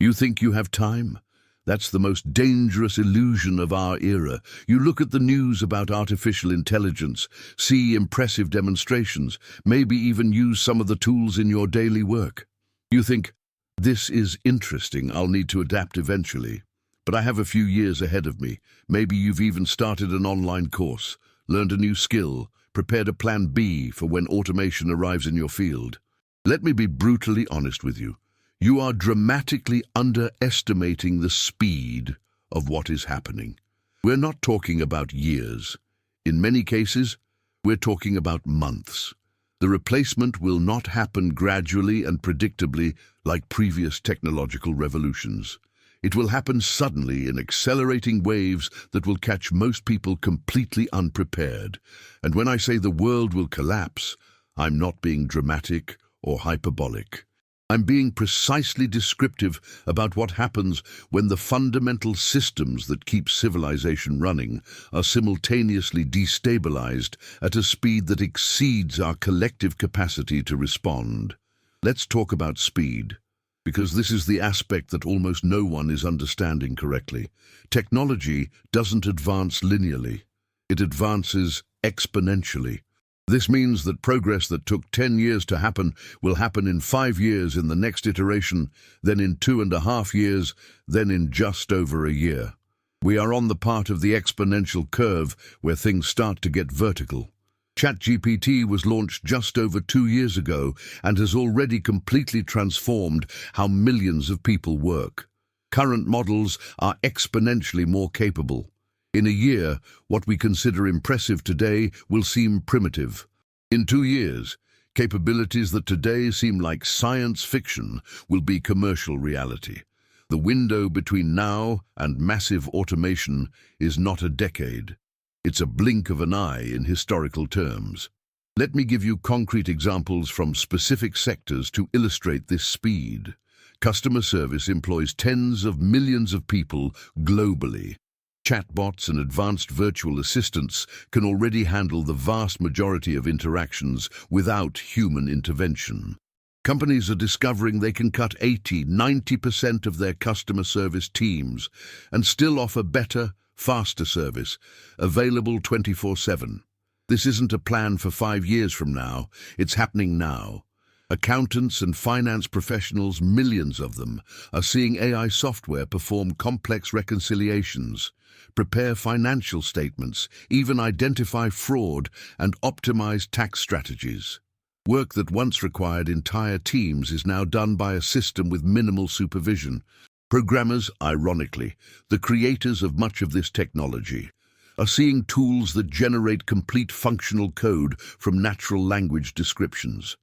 You think you have time? That's the most dangerous illusion of our era. You look at the news about artificial intelligence, see impressive demonstrations, maybe even use some of the tools in your daily work. You think, this is interesting, I'll need to adapt eventually. But I have a few years ahead of me. Maybe you've even started an online course, learned a new skill, prepared a plan B for when automation arrives in your field. Let me be brutally honest with you. You are dramatically underestimating the speed of what is happening. We're not talking about years. In many cases, we're talking about months. The replacement will not happen gradually and predictably like previous technological revolutions. It will happen suddenly in accelerating waves that will catch most people completely unprepared. And when I say the world will collapse, I'm not being dramatic or hyperbolic. I'm being precisely descriptive about what happens when the fundamental systems that keep civilization running are simultaneously destabilized at a speed that exceeds our collective capacity to respond. Let's talk about speed, because this is the aspect that almost no one is understanding correctly. Technology doesn't advance linearly. It advances exponentially. This means that progress that took 10 years to happen will happen in 5 years in the next iteration, then in 2.5 years, then in just over a year. We are on the part of the exponential curve where things start to get vertical. ChatGPT was launched just over 2 years ago and has already completely transformed how millions of people work. Current models are exponentially more capable. In a year, what we consider impressive today will seem primitive. In 2 years, capabilities that today seem like science fiction will be commercial reality. The window between now and massive automation is not a decade. It's a blink of an eye in historical terms. Let me give you concrete examples from specific sectors to illustrate this speed. Customer service employs tens of millions of people globally. Chatbots and advanced virtual assistants can already handle the vast majority of interactions without human intervention. Companies are discovering they can cut 80–90% of their customer service teams and still offer better, faster service, available 24/7. This isn't a plan for 5 years from now, it's happening now. Accountants and finance professionals, millions of them, are seeing AI software perform complex reconciliations, prepare financial statements, even identify fraud and optimize tax strategies. Work that once required entire teams is now done by a system with minimal supervision. Programmers, ironically, the creators of much of this technology, are seeing tools that generate complete functional code from natural language descriptions.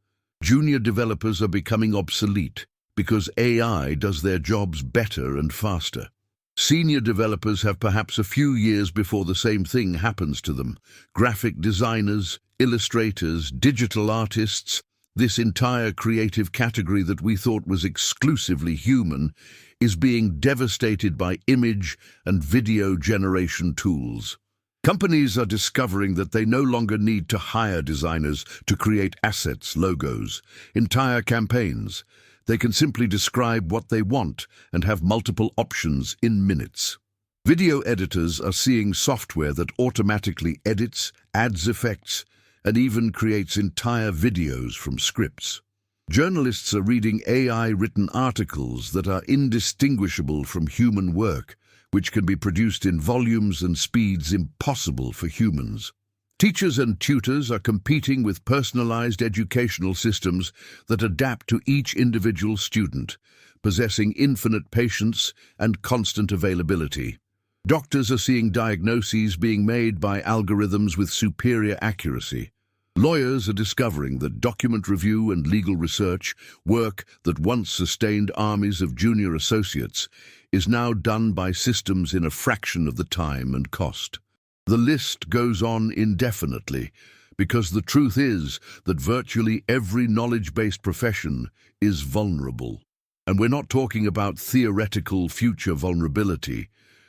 Junior developers are becoming obsolete because AI does their jobs better and faster. Senior developers have perhaps a few years before the same thing happens to them. Graphic designers, illustrators, digital artists, this entire creative category that we thought was exclusively human is being devastated by image and video generation tools. Companies are discovering that they no longer need to hire designers to create assets, logos, entire campaigns. They can simply describe what they want and have multiple options in minutes. Video editors are seeing software that automatically edits, adds effects, and even creates entire videos from scripts. Journalists are reading AI-written articles that are indistinguishable from human work, which can be produced in volumes and speeds impossible for humans. Teachers and tutors are competing with personalized educational systems that adapt to each individual student, possessing infinite patience and constant availability. Doctors are seeing diagnoses being made by algorithms with superior accuracy. Lawyers are discovering that document review and legal research, work that once sustained armies of junior associates, is now done by systems in a fraction of the time and cost. The list goes on indefinitely, because the truth is that virtually every knowledge-based profession is vulnerable. And we're not talking about theoretical future vulnerability.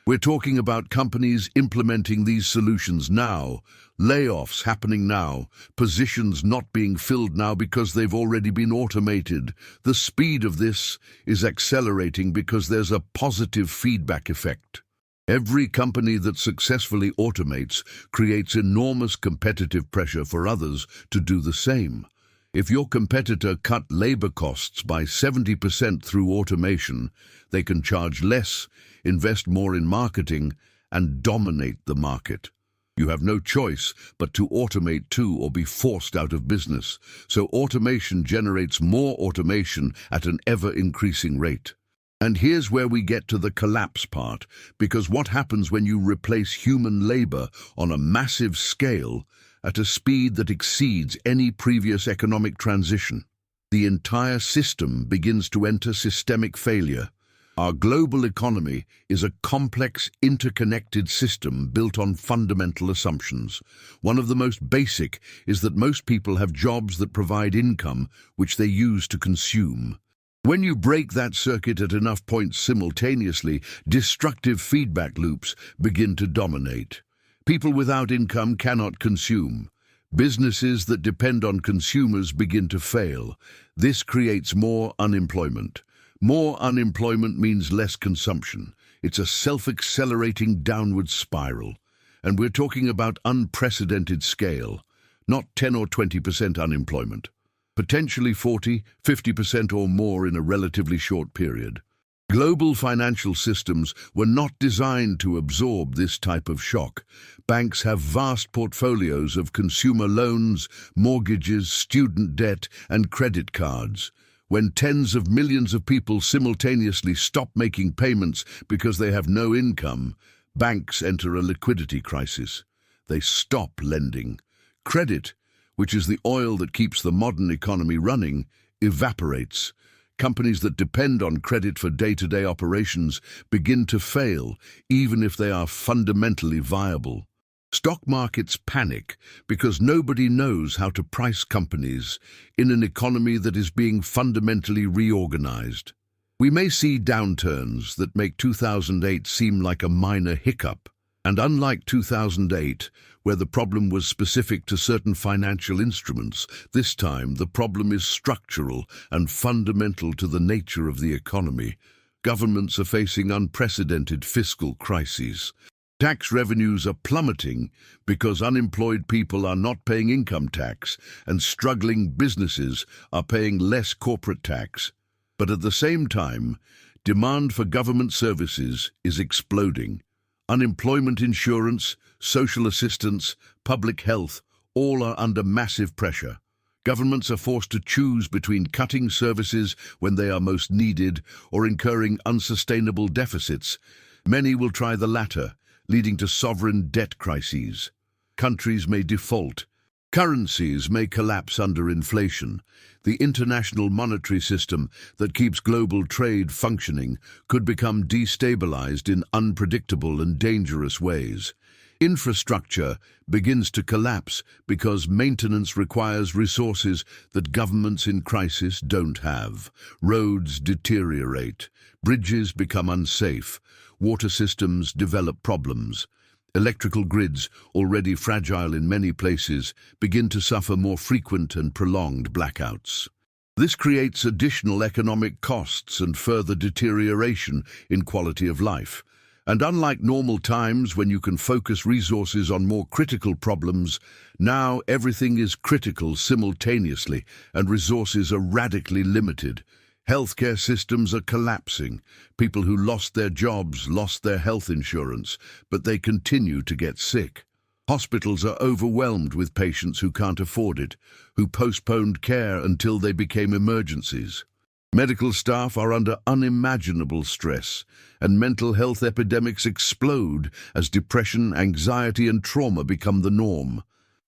We're talking about companies implementing these solutions now, layoffs happening now, positions not being filled now because they've already been automated. The speed of this is accelerating because there's a positive feedback effect. Every company that successfully automates creates enormous competitive pressure for others to do the same. If your competitor cut labor costs by 70% through automation, they can charge less, invest more in marketing, and dominate the market. You have no choice but to automate too or be forced out of business. So automation generates more automation at an ever-increasing rate. And here's where we get to the collapse part, because what happens when you replace human labor on a massive scale at a speed that exceeds any previous economic transition? The entire system begins to enter systemic failure. Our global economy is a complex, interconnected system built on fundamental assumptions. One of the most basic is that most people have jobs that provide income which they use to consume. When you break that circuit at enough points simultaneously, destructive feedback loops begin to dominate. People without income cannot consume. Businesses that depend on consumers begin to fail. This creates more unemployment. More unemployment means less consumption. It's a self-accelerating downward spiral. And we're talking about unprecedented scale, not 10 or 20% unemployment. Potentially 40, 50% or more in a relatively short period. Global financial systems were not designed to absorb this type of shock. Banks have vast portfolios of consumer loans, mortgages, student debt, and credit cards. When tens of millions of people simultaneously stop making payments because they have no income, banks enter a liquidity crisis. They stop lending. Credit, which is the oil that keeps the modern economy running, evaporates. Companies that depend on credit for day-to-day operations begin to fail, even if they are fundamentally viable. Stock markets panic because nobody knows how to price companies in an economy that is being fundamentally reorganized. We may see downturns that make 2008 seem like a minor hiccup. And unlike 2008, where the problem was specific to certain financial instruments, this time the problem is structural and fundamental to the nature of the economy. Governments are facing unprecedented fiscal crises. Tax revenues are plummeting because unemployed people are not paying income tax and struggling businesses are paying less corporate tax. But at the same time, demand for government services is exploding. Unemployment insurance, social assistance, public health, all are under massive pressure. Governments are forced to choose between cutting services when they are most needed or incurring unsustainable deficits. Many will try the latter, leading to sovereign debt crises. Countries may default. Currencies may collapse under inflation. The international monetary system that keeps global trade functioning could become destabilized in unpredictable and dangerous ways. Infrastructure begins to collapse because maintenance requires resources that governments in crisis don't have. Roads deteriorate. Bridges become unsafe. Water systems develop problems. Electrical grids, already fragile in many places, begin to suffer more frequent and prolonged blackouts. This creates additional economic costs and further deterioration in quality of life. And unlike normal times when you can focus resources on more critical problems, now everything is critical simultaneously and resources are radically limited. Healthcare systems are collapsing. People who lost their jobs lost their health insurance, but they continue to get sick. Hospitals are overwhelmed with patients who can't afford it, who postponed care until they became emergencies. Medical staff are under unimaginable stress, and mental health epidemics explode as depression, anxiety, and trauma become the norm.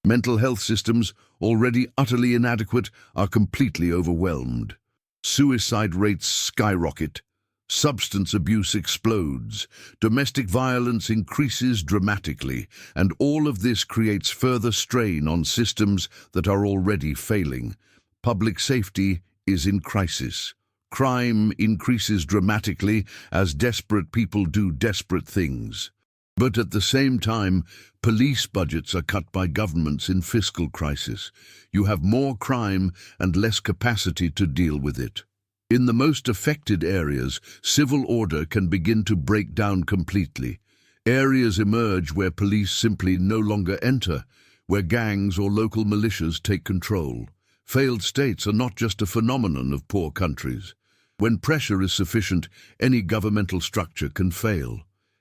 Mental health systems, already utterly inadequate, are completely overwhelmed. Suicide rates skyrocket. Substance abuse explodes. Domestic violence increases dramatically, and all of this creates further strain on systems that are already failing. Public safety is in crisis. Crime increases dramatically as desperate people do desperate things. But at the same time, police budgets are cut by governments in fiscal crisis. You have more crime and less capacity to deal with it. In the most affected areas, civil order can begin to break down completely. Areas emerge where police simply no longer enter, where gangs or local militias take control. Failed states are not just a phenomenon of poor countries. When pressure is sufficient, any governmental structure can fail.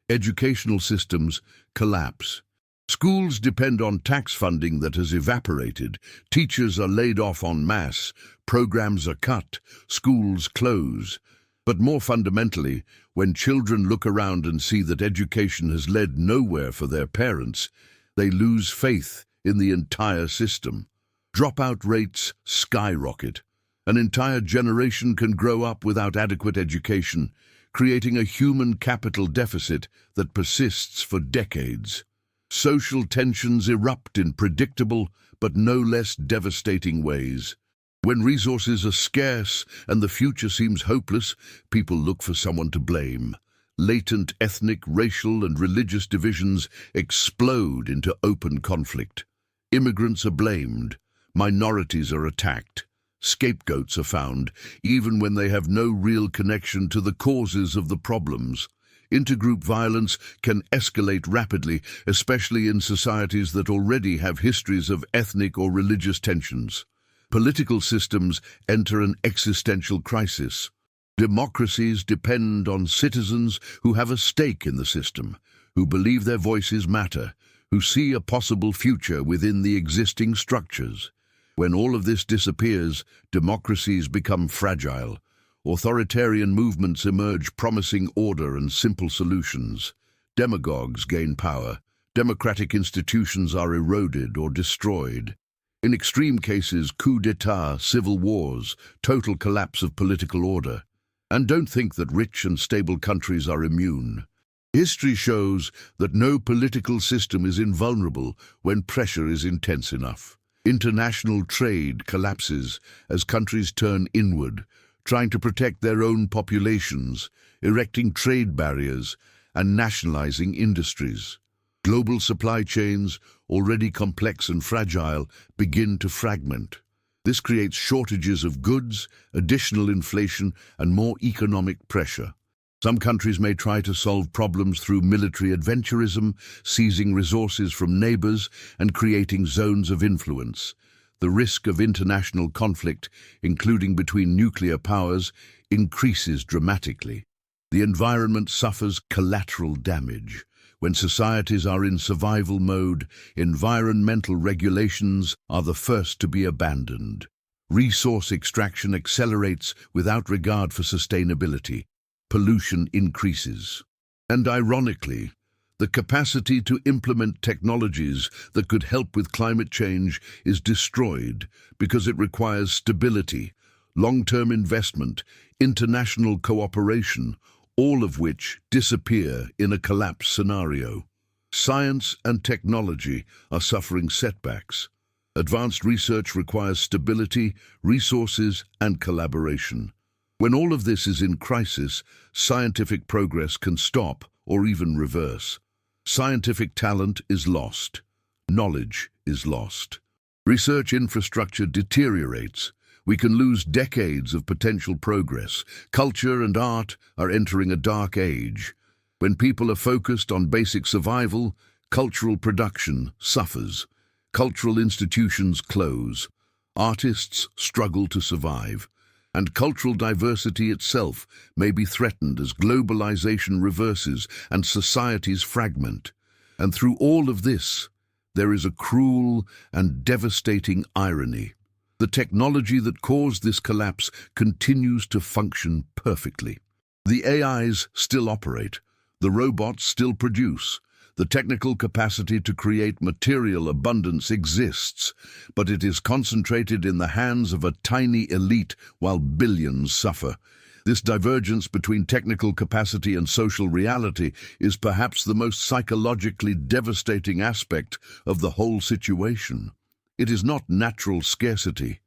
Educational systems collapse. Schools depend on tax funding that has evaporated. Teachers are laid off en masse. Programs are cut. Schools close. But more fundamentally, when children look around and see that education has led nowhere for their parents, they lose faith in the entire system. Dropout rates skyrocket. An entire generation can grow up without adequate education, creating a human capital deficit that persists for decades. Social tensions erupt in predictable but no less devastating ways. When resources are scarce and the future seems hopeless, people look for someone to blame. Latent ethnic, racial, and religious divisions explode into open conflict. Immigrants are blamed. Minorities are attacked. Scapegoats are found, even when they have no real connection to the causes of the problems. Intergroup violence can escalate rapidly, especially in societies that already have histories of ethnic or religious tensions. Political systems enter an existential crisis. Democracies depend on citizens who have a stake in the system, who believe their voices matter, who see a possible future within the existing structures. When all of this disappears, democracies become fragile. Authoritarian movements emerge promising order and simple solutions. Demagogues gain power. Democratic institutions are eroded or destroyed. In extreme cases, coups d'état, civil wars, total collapse of political order. And don't think that rich and stable countries are immune. History shows that no political system is invulnerable when pressure is intense enough. International trade collapses as countries turn inward, trying to protect their own populations, erecting trade barriers, and nationalizing industries. Global supply chains, already complex and fragile, begin to fragment. This creates shortages of goods, additional inflation, and more economic pressure. Some countries may try to solve problems through military adventurism, seizing resources from neighbors and creating zones of influence. The risk of international conflict, including between nuclear powers, increases dramatically. The environment suffers collateral damage. When societies are in survival mode, environmental regulations are the first to be abandoned. Resource extraction accelerates without regard for sustainability. Pollution increases. And ironically, the capacity to implement technologies that could help with climate change is destroyed because it requires stability, long-term investment, international cooperation, all of which disappear in a collapse scenario. Science and technology are suffering setbacks. Advanced research requires stability, resources, and collaboration. When all of this is in crisis, scientific progress can stop or even reverse. Scientific talent is lost. Knowledge is lost. Research infrastructure deteriorates. We can lose decades of potential progress. Culture and art are entering a dark age. When people are focused on basic survival, cultural production suffers. Cultural institutions close. Artists struggle to survive. And cultural diversity itself may be threatened as globalization reverses and societies fragment. And through all of this, there is a cruel and devastating irony. The technology that caused this collapse continues to function perfectly. The AIs still operate, the robots still produce, the technical capacity to create material abundance exists, but it is concentrated in the hands of a tiny elite while billions suffer. This divergence between technical capacity and social reality is perhaps the most psychologically devastating aspect of the whole situation. It is not natural scarcity.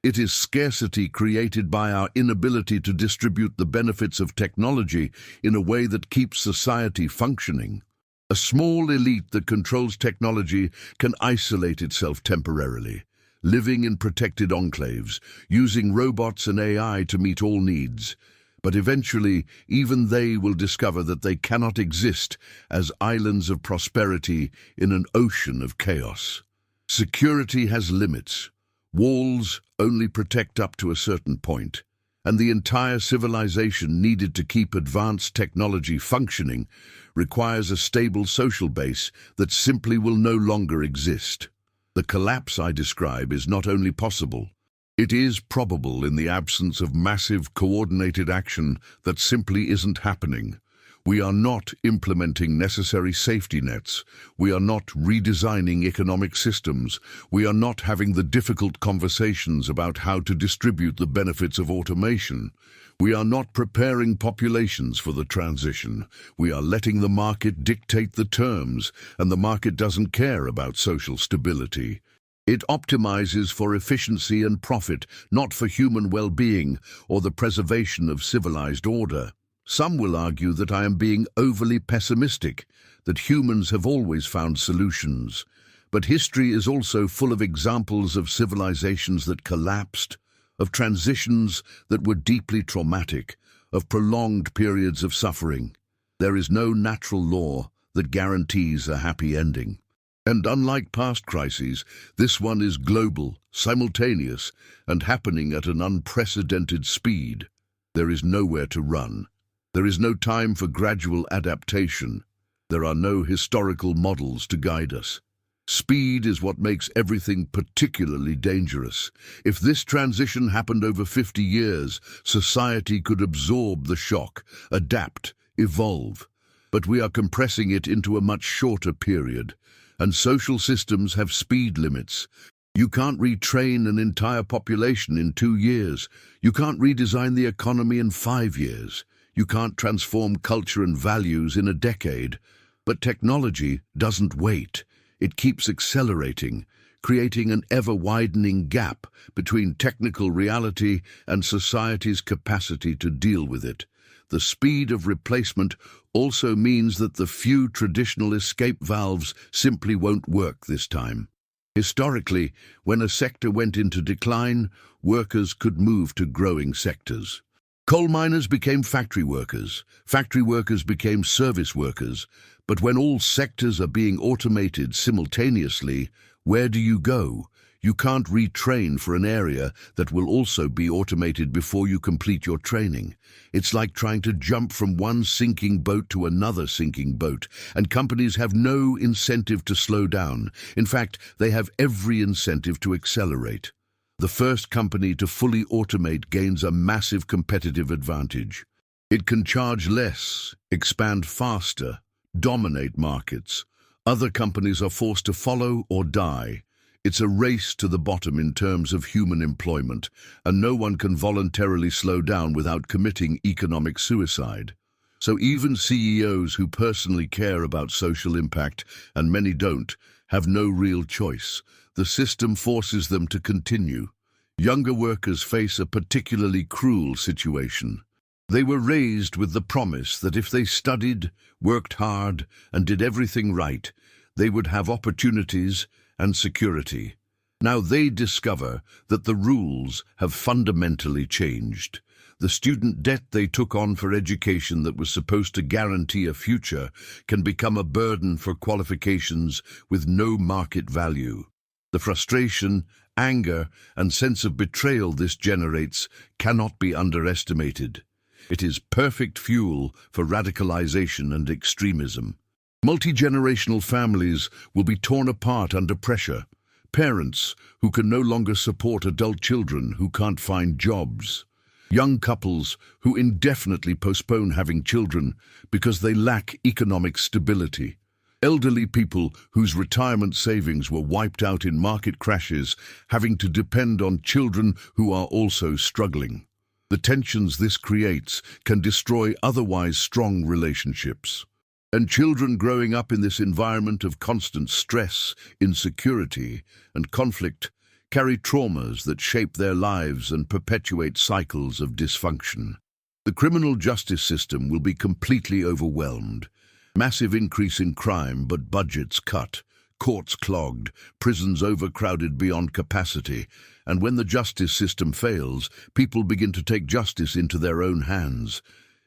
It is scarcity created by our inability to distribute the benefits of technology in a way that keeps society functioning. A small elite that controls technology can isolate itself temporarily, living in protected enclaves, using robots and AI to meet all needs. But eventually, even they will discover that they cannot exist as islands of prosperity in an ocean of chaos. Security has limits. Walls only protect up to a certain point, and the entire civilization needed to keep advanced technology functioning requires a stable social base that simply will no longer exist. The collapse I describe is not only possible, it is probable in the absence of massive coordinated action that simply isn't happening. We are not implementing necessary safety nets. We are not redesigning economic systems. We are not having the difficult conversations about how to distribute the benefits of automation. We are not preparing populations for the transition. We are letting the market dictate the terms, and the market doesn't care about social stability. It optimizes for efficiency and profit, not for human well-being or the preservation of civilized order. Some will argue that I am being overly pessimistic, that humans have always found solutions. But history is also full of examples of civilizations that collapsed, of transitions that were deeply traumatic, of prolonged periods of suffering. There is no natural law that guarantees a happy ending. And unlike past crises, this one is global, simultaneous, and happening at an unprecedented speed. There is nowhere to run. There is no time for gradual adaptation. There are no historical models to guide us. Speed is what makes everything particularly dangerous. If this transition happened over 50 years, society could absorb the shock, adapt, evolve. But we are compressing it into a much shorter period. And social systems have speed limits. You can't retrain an entire population in 2 years. You can't redesign the economy in 5 years. You can't transform culture and values in a decade. But technology doesn't wait. It keeps accelerating, creating an ever-widening gap between technical reality and society's capacity to deal with it. The speed of replacement also means that the few traditional escape valves simply won't work this time. Historically, when a sector went into decline, workers could move to growing sectors. Coal miners became factory workers became service workers, but when all sectors are being automated simultaneously, where do you go? You can't retrain for an area that will also be automated before you complete your training. It's like trying to jump from one sinking boat to another sinking boat, and companies have no incentive to slow down. In fact, they have every incentive to accelerate. The first company to fully automate gains a massive competitive advantage. It can charge less, expand faster, dominate markets. Other companies are forced to follow or die. It's a race to the bottom in terms of human employment, and no one can voluntarily slow down without committing economic suicide. So even CEOs who personally care about social impact, and many don't, have no real choice. The system forces them to continue. Younger workers face a particularly cruel situation. They were raised with the promise that if they studied, worked hard, and did everything right, they would have opportunities and security. Now they discover that the rules have fundamentally changed. The student debt they took on for education that was supposed to guarantee a future can become a burden for qualifications with no market value. The frustration, anger, and sense of betrayal this generates cannot be underestimated. It is perfect fuel for radicalization and extremism. Multi-generational families will be torn apart under pressure. Parents who can no longer support adult children who can't find jobs. Young couples who indefinitely postpone having children because they lack economic stability. Elderly people whose retirement savings were wiped out in market crashes, having to depend on children who are also struggling. The tensions this creates can destroy otherwise strong relationships. And children growing up in this environment of constant stress, insecurity, and conflict carry traumas that shape their lives and perpetuate cycles of dysfunction. The criminal justice system will be completely overwhelmed. Massive increase in crime, but budgets cut, courts clogged, prisons overcrowded beyond capacity, and when the justice system fails, people begin to take justice into their own hands.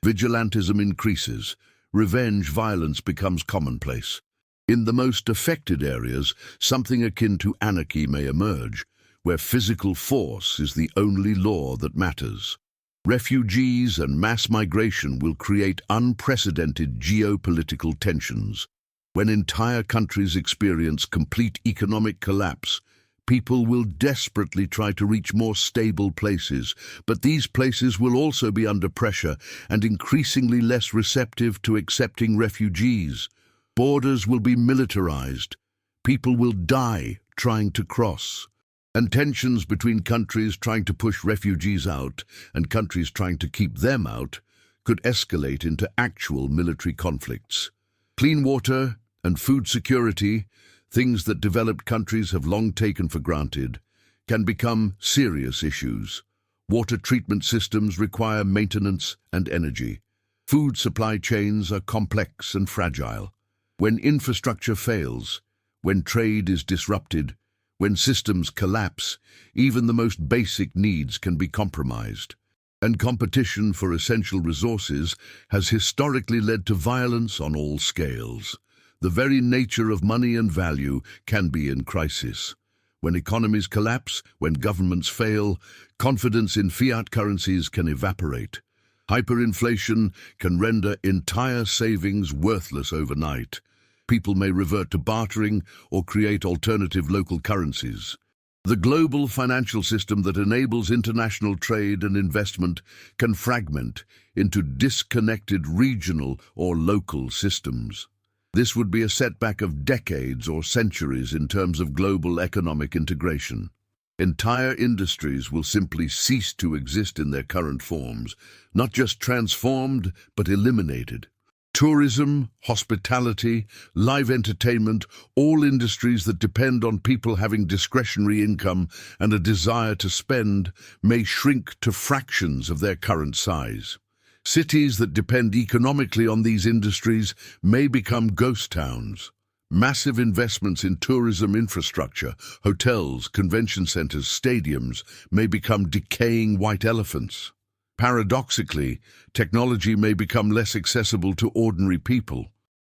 Vigilantism increases. Revenge violence becomes commonplace. In the most affected areas, something akin to anarchy may emerge, where physical force is the only law that matters. Refugees and mass migration will create unprecedented geopolitical tensions. When entire countries experience complete economic collapse, people will desperately try to reach more stable places, but these places will also be under pressure and increasingly less receptive to accepting refugees. Borders will be militarized. People will die trying to cross. And tensions between countries trying to push refugees out and countries trying to keep them out could escalate into actual military conflicts. Clean water and food security, things that developed countries have long taken for granted, can become serious issues. Water treatment systems require maintenance and energy. Food supply chains are complex and fragile. When infrastructure fails, when trade is disrupted, when systems collapse, even the most basic needs can be compromised. And competition for essential resources has historically led to violence on all scales. The very nature of money and value can be in crisis. When economies collapse, when governments fail, confidence in fiat currencies can evaporate. Hyperinflation can render entire savings worthless overnight. People may revert to bartering or create alternative local currencies. The global financial system that enables international trade and investment can fragment into disconnected regional or local systems. This would be a setback of decades or centuries in terms of global economic integration. Entire industries will simply cease to exist in their current forms, not just transformed, but eliminated. Tourism, hospitality, live entertainment, all industries that depend on people having discretionary income and a desire to spend, may shrink to fractions of their current size. Cities that depend economically on these industries may become ghost towns. Massive investments in tourism infrastructure, hotels, convention centers, stadiums, may become decaying white elephants. Paradoxically, technology may become less accessible to ordinary people.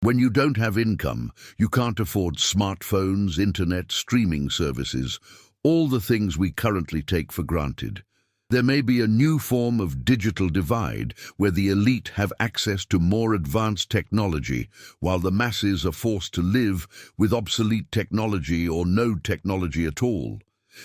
When you don't have income, you can't afford smartphones, internet, streaming services, all the things we currently take for granted. There may be a new form of digital divide where the elite have access to more advanced technology, while the masses are forced to live with obsolete technology or no technology at all.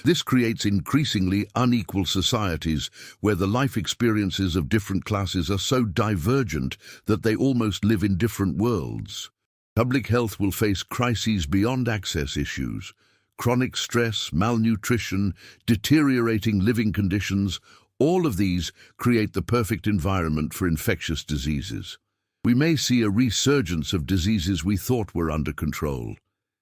This creates increasingly unequal societies where the life experiences of different classes are so divergent that they almost live in different worlds. Public health will face crises beyond access issues. Chronic stress, malnutrition, deteriorating living conditions, all of these create the perfect environment for infectious diseases. We may see a resurgence of diseases we thought were under control,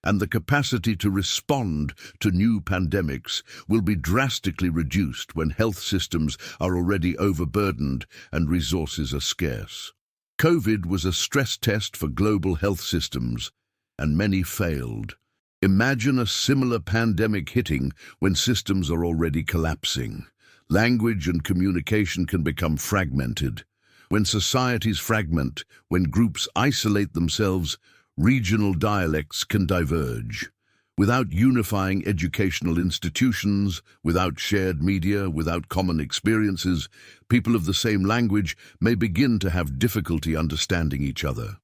and the capacity to respond to new pandemics will be drastically reduced when health systems are already overburdened and resources are scarce. COVID was a stress test for global health systems, and many failed. Imagine a similar pandemic hitting when systems are already collapsing. Language and communication can become fragmented. When societies fragment, when groups isolate themselves, regional dialects can diverge. Without unifying educational institutions, without shared media, without common experiences, people of the same language may begin to have difficulty understanding each other.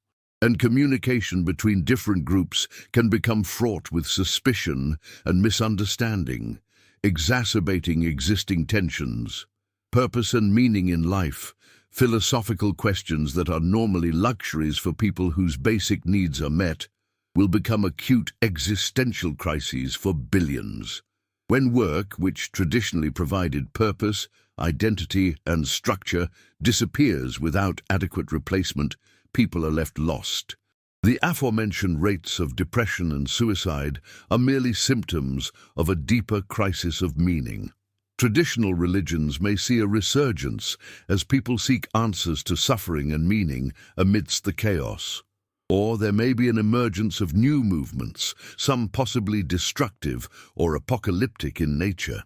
And communication between different groups can become fraught with suspicion and misunderstanding, exacerbating existing tensions. Purpose and meaning in life, philosophical questions that are normally luxuries for people whose basic needs are met, will become acute existential crises for billions. When work, which traditionally provided purpose, identity, and structure, disappears without adequate replacement, people are left lost. The aforementioned rates of depression and suicide are merely symptoms of a deeper crisis of meaning. Traditional religions may see a resurgence as people seek answers to suffering and meaning amidst the chaos. Or there may be an emergence of new movements, some possibly destructive or apocalyptic in nature.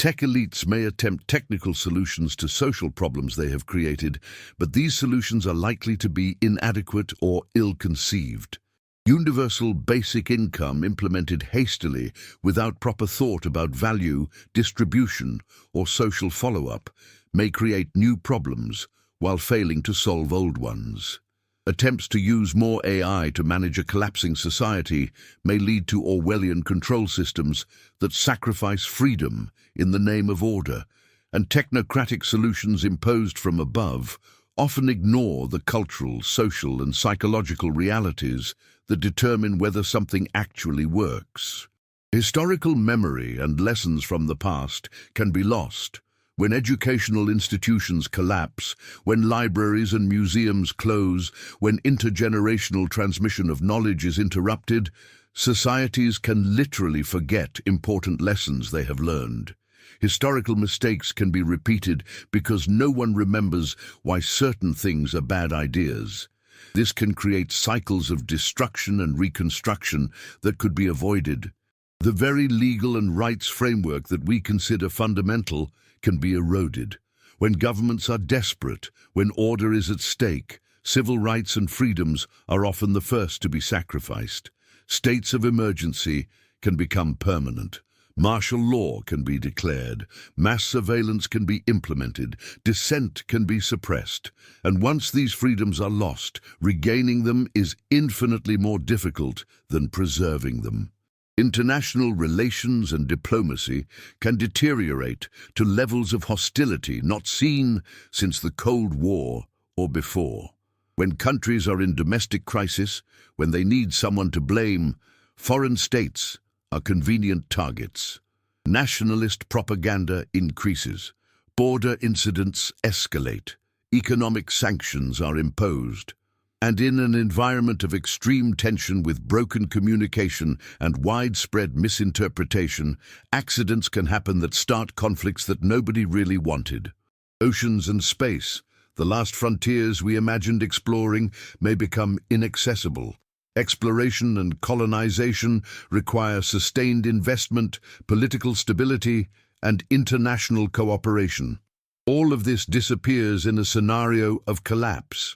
Tech elites may attempt technical solutions to social problems they have created, but these solutions are likely to be inadequate or ill-conceived. Universal basic income implemented hastily without proper thought about value, distribution, or social follow-up may create new problems while failing to solve old ones. Attempts to use more AI to manage a collapsing society may lead to Orwellian control systems that sacrifice freedom in the name of order, and technocratic solutions imposed from above often ignore the cultural, social, and psychological realities that determine whether something actually works. Historical memory and lessons from the past can be lost. When educational institutions collapse, when libraries and museums close, when intergenerational transmission of knowledge is interrupted, societies can literally forget important lessons they have learned. Historical mistakes can be repeated because no one remembers why certain things are bad ideas. This can create cycles of destruction and reconstruction that could be avoided. The very legal and rights framework that we consider fundamental can be eroded. When governments are desperate, when order is at stake, civil rights and freedoms are often the first to be sacrificed. States of emergency can become permanent. Martial law can be declared. Mass surveillance can be implemented. Dissent can be suppressed. And once these freedoms are lost, regaining them is infinitely more difficult than preserving them. International relations and diplomacy can deteriorate to levels of hostility not seen since the Cold War or before. When countries are in domestic crisis, when they need someone to blame, foreign states are convenient targets. Nationalist propaganda increases. Border incidents escalate. Economic sanctions are imposed. And in an environment of extreme tension with broken communication and widespread misinterpretation, accidents can happen that start conflicts that nobody really wanted. Oceans and space, the last frontiers we imagined exploring, may become inaccessible. Exploration and colonization require sustained investment, political stability, and international cooperation. All of this disappears in a scenario of collapse.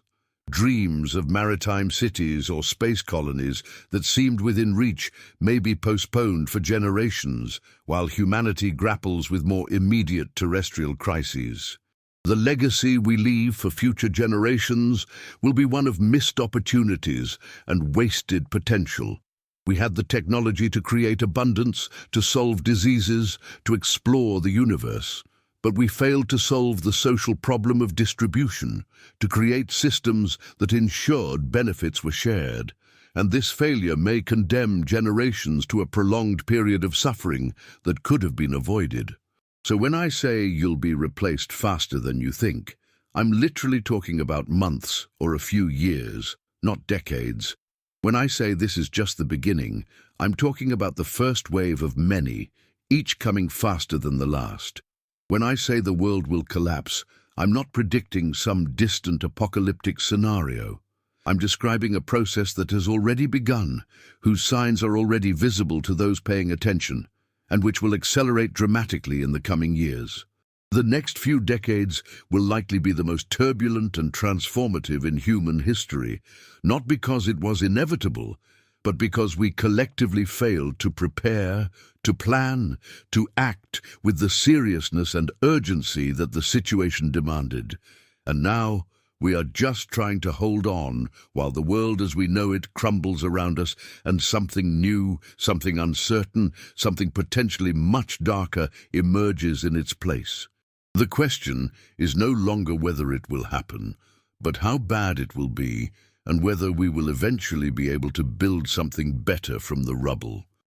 Dreams of maritime cities or space colonies that seemed within reach may be postponed for generations, while humanity grapples with more immediate terrestrial crises. The legacy we leave for future generations will be one of missed opportunities and wasted potential. We had the technology to create abundance, to solve diseases, to explore the universe. But we failed to solve the social problem of distribution, to create systems that ensured benefits were shared. And this failure may condemn generations to a prolonged period of suffering that could have been avoided. So when I say you'll be replaced faster than you think, I'm literally talking about months or a few years, not decades. When I say this is just the beginning, I'm talking about the first wave of many, each coming faster than the last. When I say the world will collapse, I'm not predicting some distant apocalyptic scenario. I'm describing a process that has already begun, whose signs are already visible to those paying attention, and which will accelerate dramatically in the coming years. The next few decades will likely be the most turbulent and transformative in human history, not because it was inevitable, but because we collectively failed to prepare, to plan, to act with the seriousness and urgency that the situation demanded. And now, we are just trying to hold on while the world as we know it crumbles around us and something new, something uncertain, something potentially much darker emerges in its place. The question is no longer whether it will happen, but how bad it will be and whether we will eventually be able to build something better from the rubble.